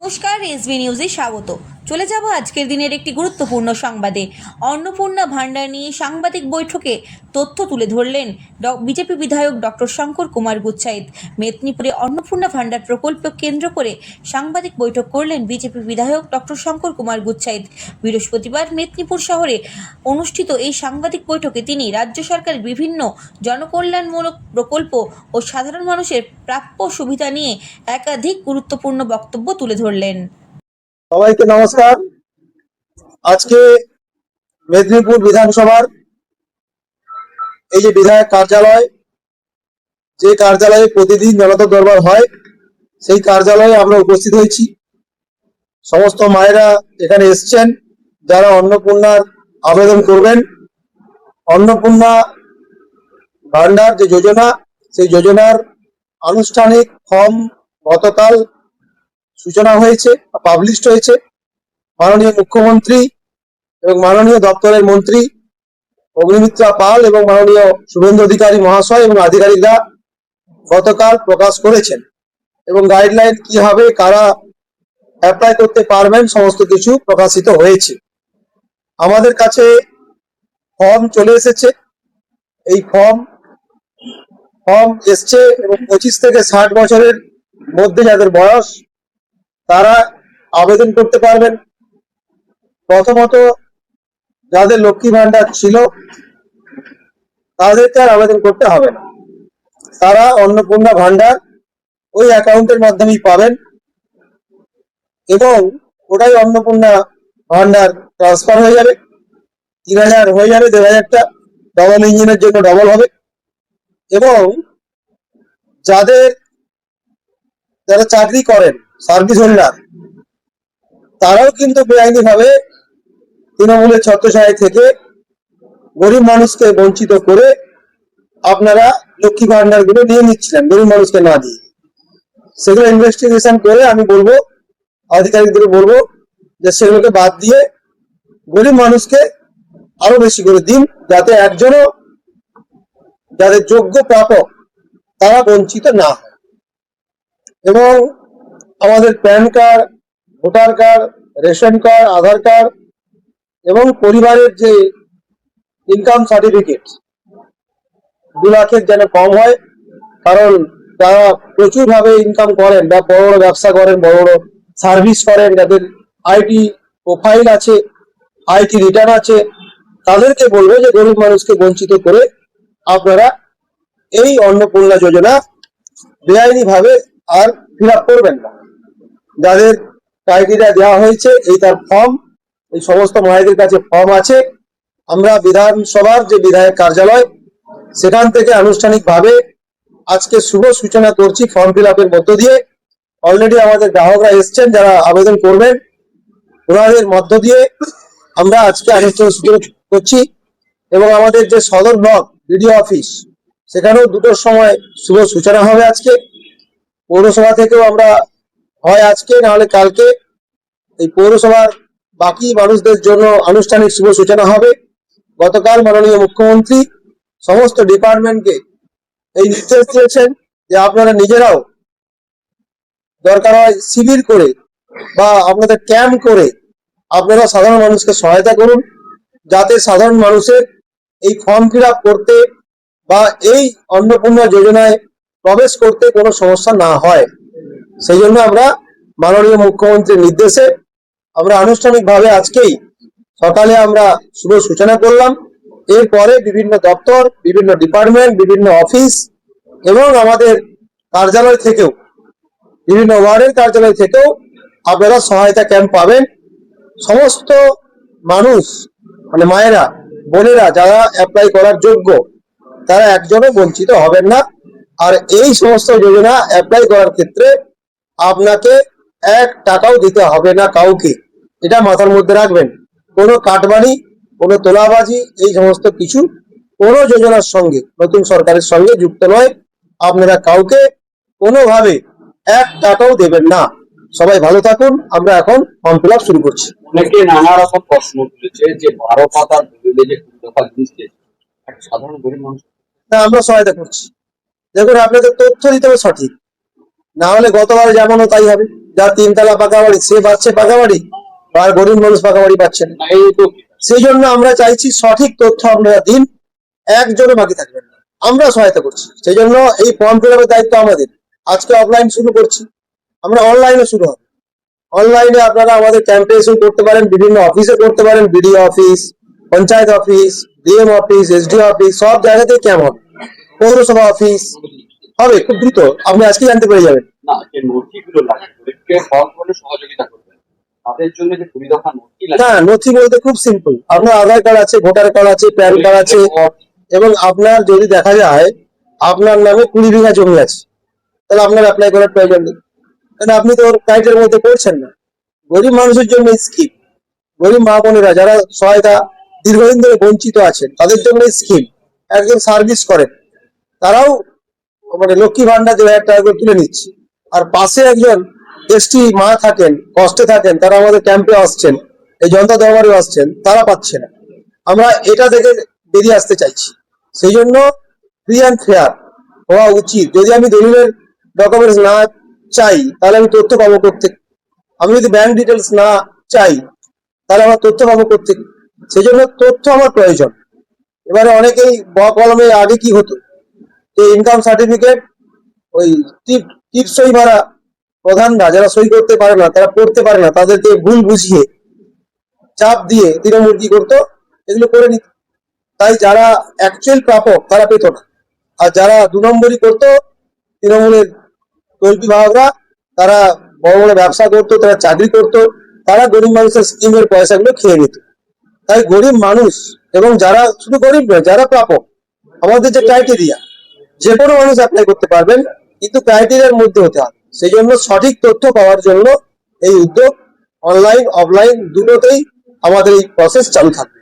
নমস্কার, এসবি নিউজে স্বাগত। চলে যাব আজকের দিনের একটি গুরুত্বপূর্ণ সংবাদে। অন্নপূর্ণা ভান্ডার নিয়ে সাংবাদিক বৈঠকে তথ্য তুলে ধরলেন বিজেপি বিধায়ক ডক্টর শঙ্কর কুমার গুচ্ছাইত। মেদিনীপুরে অন্নপূর্ণা ভান্ডার প্রকল্প কেন্দ্র করে সাংবাদিক বৈঠক করলেন বিজেপি বিধায়ক ডক্টর শঙ্কর কুমার গুচ্ছাইত। বৃহস্পতিবার মেদিনীপুর শহরে অনুষ্ঠিত এই সাংবাদিক বৈঠকে তিনি রাজ্য সরকারের বিভিন্ন জনকল্যাণমূলক প্রকল্প ও সাধারণ মানুষের প্রাপ্য সুবিধা নিয়ে একাধিক গুরুত্বপূর্ণ বক্তব্য তুলে ধরলেন। সবাইকে নমস্কার। আজকে মেদিনীপুর বিধানসভার এই যে বিধায়ক কার্যালয়, যে কার্যালয়ে প্রতিদিন জনতা দরবার হয়, সেই কার্যালয়ে আমরা উপস্থিত হয়েছি। সমস্ত মায়েরা এখানে এসছেন যারা অন্নপূর্ণার আবেদন করবেন। অন্নপূর্ণা ভান্ডার যে যোজনা, সেই যোজনার আনুষ্ঠানিক ফর্ম গতকাল সূচনা হয়েছে, পাবলিশড হয়েছে। মাননীয় মুখ্যমন্ত্রী এবং মাননীয় দপ্তরের মন্ত্রী অগ্নিমিত্রা পাল এবং মাননীয় শুভেন্দু অধিকারী মহাশয় এবং আধিকারিকরা গতকাল প্রকাশ করেছেন এবং গাইডলাইন কি হবে, কারা অ্যাপ্লাই করতে পারবেন, সমস্ত কিছু প্রকাশিত হয়েছে। আমাদের কাছে ফর্ম চলে এসেছে। এই ফর্ম এসছে এবং 25 থেকে 60 বছরের মধ্যে যাদের বয়স তারা আবেদন করতে পারবেন। প্রথমত যাদের লক্ষ্মী ভান্ডার ছিল তাদেরকে আর আবেদন করতে হবে না, তারা অন্নপূর্ণা ভান্ডার ওই অ্যাকাউন্টের মাধ্যমেই পাবেন এবং ওটাই অন্নপূর্ণা ভান্ডার ট্রান্সফার হয়ে যাবে। 3000 হয়ে যাবে, 1500টা ডবল ইঞ্জিনের জন্য ডবল হবে। এবং যারা চাকরি করেন, সার্ভিস হোল্ডার, তারাও কিন্তু বেআইনি ভাবে তৃণমূলের ছত্রছায়া থেকে গরিব মানুষকে বঞ্চিত করে আপনারা লক্ষ্মী ভান্ডার গুলো নিয়ে নিচ্ছিলেন গরিব মানুষকে না দিয়ে। সেগুলো ইনভেস্টিগেশন করে আমি বলবো, আধিকারিকদের বলবো যে সেগুলোকে বাদ দিয়ে গরিব মানুষকে আরো বেশি করে দিন, যাতে একজনও যাদের যোগ্য প্রাপক তারা বঞ্চিত না হয়। এবং আমাদের PAN card, voter card, ration card, Aadhaar card এবং পরিবারের যে ইনকাম সার্টিফিকেট 2 লাখের যেন কম হয়। কারণ যারা প্রচুর ভাবে ইনকাম করেন বা বড় বড় ব্যবসা করেন, বড় বড় সার্ভিস করেন, যাদের আইটি প্রোফাইল আছে, আইটি রিটার্ন আছে, তাদেরকে বলবো যে গরিব মানুষকে বঞ্চিত করে আপনারা এই অন্নপূর্ণা যোজনা বেআইনি ভাবে আর ফিল আপ করবেন না। যাদের ক্রাইটেরিয়া দেওয়া হয়েছে, এই তার ফর্ম, এই সমস্ত মায়েদের কাছে ফর্ম আছে। আমরা বিধানসভার যে বিধায়ক কার্যালয়, সেখান থেকে আনুষ্ঠানিকভাবে আজকে শুভ সূচনা করছি ফর্ম ফিল আপের মধ্য দিয়ে। অলরেডি আমাদের গ্রাহকরা এসছেন যারা আবেদন করবেন, ওনাদের মধ্য দিয়ে আমরা আজকে আনুষ্ঠানিক সূচনা করছি। এবং আমাদের যে সদর ব্লক বিডিও অফিস, সেখানেও 2টোর সময় শুভ সূচনা হবে আজকে। পৌরসভা থেকেও আমরা হয় আজকে না হলে কালকে এই পৌরসভার বাকি মানুষদের জন্য আনুষ্ঠানিক শুভ সূচনা হবে। গতকাল মাননীয় মুখ্যমন্ত্রী সমস্ত ডিপার্টমেন্টকে এই নির্দেশ দিয়েছেন যে আপনারা নিজেরাও দরকার হয় শিবির করে বা আপনাদের ক্যাম্প করে আপনারা সাধারণ মানুষকে সহায়তা করুন, যাতে সাধারণ মানুষের এই ফর্ম ফিল আপ করতে বা এই অন্নপূর্ণা যোজনায় প্রবেশ করতে কোনো সমস্যা না হয়। সেই জন্য আমরা মাননীয় মুখ্যমন্ত্রীর নির্দেশে আমরা আনুষ্ঠানিকভাবে আজকেই সকালে আমরা শুভ সূচনা করলাম। এরপরে বিভিন্ন দপ্তর, বিভিন্ন ডিপার্টমেন্ট, বিভিন্ন অফিস এবং আমাদের কার্যালয় থেকেও, বিভিন্ন ওয়ার্ডের কার্যালয় থেকেও আপনারা সহায়তা ক্যাম্প পাবেন। সমস্ত মানুষ মানে মায়েরা, বোনেরা যারা অ্যাপ্লাই করার যোগ্য, তারা একজনও বঞ্চিত হবেন না। আর এই সমস্ত যোজনা অ্যাপ্লাই করার ক্ষেত্রে আপনাকে 1 টাকাও দিতে হবে না কাউকে, এটা মাথার মধ্যে রাখবেন। কোনো কাটবানি, কোনো তোলাবাজি, এই সমস্ত কিছু কোনো যোজনার সঙ্গে, নতুন সরকারের সঙ্গে যুক্ত নয়। আপনারা কাউকে কোনোভাবে 1 টাকাও দেবেন না। সবাই ভালো থাকুন। আমরা এখন ফর্ম ফিল আপ শুরু করছি। অনেকে নানা রকম প্রশ্ন তুলেছে যে 12 পাতার বিলে যে দফা দিচ্ছে একটা সাধারণ গরিব মানুষ, আমরা সহায়তা করছি। দেখুন, আপনাদের তথ্য দিতে হবে সঠিক, না হলে গতবার যেমন তাই হবে। যার 3 তলা পাকা বাড়ি সে পাচ্ছে পাকা বাড়ি, আর গরিব মানুষ পাকা বাড়ি পাচ্ছে না। না এই তো সেই জন্য আমরা চাইছি সঠিক তথ্য আপনারা দিন, একজনও বাকি থাকবেন না, আমরা সহায়তা করছি। সেই জন্য এই ফর্ম ফিল আপের দায়িত্ব আমাদের। আজকে অফলাইন শুরু করছি, আমরা অনলাইনে শুরু হবে। অনলাইনে আপনারা আমাদের ক্যাম্পে এসে করতে পারেন, বিভিন্ন অফিসে করতে পারেন, BDO office, panchayat office, DM office, SDO office, সব জায়গাতেই ক্যাম্প হবে। পৌরসভা অফিস হবে, খুব দ্রুত আপনি আজকে জানতে পেরে যাবেন। না যে নথিগুলো লাগে গরিবকে ফর্ম করে সহযোগিতা করবে তাদের জন্য যে 2 দফা নথি লাগে না, নথি বলতে খুব সিম্পল, আপনার আধার কার্ড আছে, ভোটার কার্ড আছে, প্যান কার্ড আছে, এবং আপনার যদি দেখা যায় আপনার নামে 20 বিঘা জমি আছে, তাহলে আপনার অ্যাপ্লাই করার প্রয়োজন নেই, কারণ আপনি তো ক্রাইটেরিয়ার মধ্যে পড়ছেন না। গরিব মানুষের জন্য স্কিম, গরিব মা বোনেরা যারা সহায়তা দীর্ঘদিন ধরে বঞ্চিত আছেন তাদের জন্য স্কিম, একজন সার্ভিস করেন তারাও মানে লক্ষ্মী ভান্ডার 2000 টাকা করে তুলে নিচ্ছে। আর পাশে একজন এসটি মা থাকেন, কষ্টে থাকেন, তারা আমাদের ক্যাম্পে আসছেন, এই জনতা দরবারে আসছেন, তারা পাচ্ছে না। আমরা এটা থেকে বেরিয়ে আসতে চাইছি। সেই জন্য ফ্রি অ্যান্ড ফেয়ার হওয়া উচিত। যদি আমি দলিলের ডকুমেন্টস না চাই তাহলে আমি তথ্য পাবো করতে, আমি যদি ব্যাংক ডিটেলস না চাই তাহলে আমার তথ্য পাবো করতে। সেই জন্য তথ্য আমার প্রয়োজন। এবারে অনেকেই কলমে আগে কি হতো, এই ইনকাম সার্টিফিকেট ওই টিপ সই মারা প্রধানরা যারা সই করতে পারে না, তারা পড়তে পারে না, তাদেরকে ভুল বুঝিয়ে চাপ দিয়ে তৃণমূল কি করতো, এগুলো করে নিত। তাই যারা অ্যাকচুয়াল প্রাপক তারা পেত না, আর যারা 2 নম্বরই করতো তৃণমূলের তল্পি ভাবরা, তারা বড় বড় ব্যবসা করতো, তারা চাকরি করতো, তারা গরিব মানুষের স্কিমের পয়সাগুলো খেয়ে নিত। তাই গরিব মানুষ এবং যারা শুধু গরিব নয়, যারা প্রাপক, আমাদের যে ক্রাইটেরিয়া, যে কোনো মানুষ অ্যাপ্লাই করতে পারবেন, কিন্তু ক্রাইটেরিয়ার মধ্যে হতে হবে। সেই জন্য সঠিক তথ্য পাওয়ার জন্য এই উদ্যোগ, অনলাইন অফলাইন দুটোতেই আমাদের এই প্রসেস চালু থাকবে।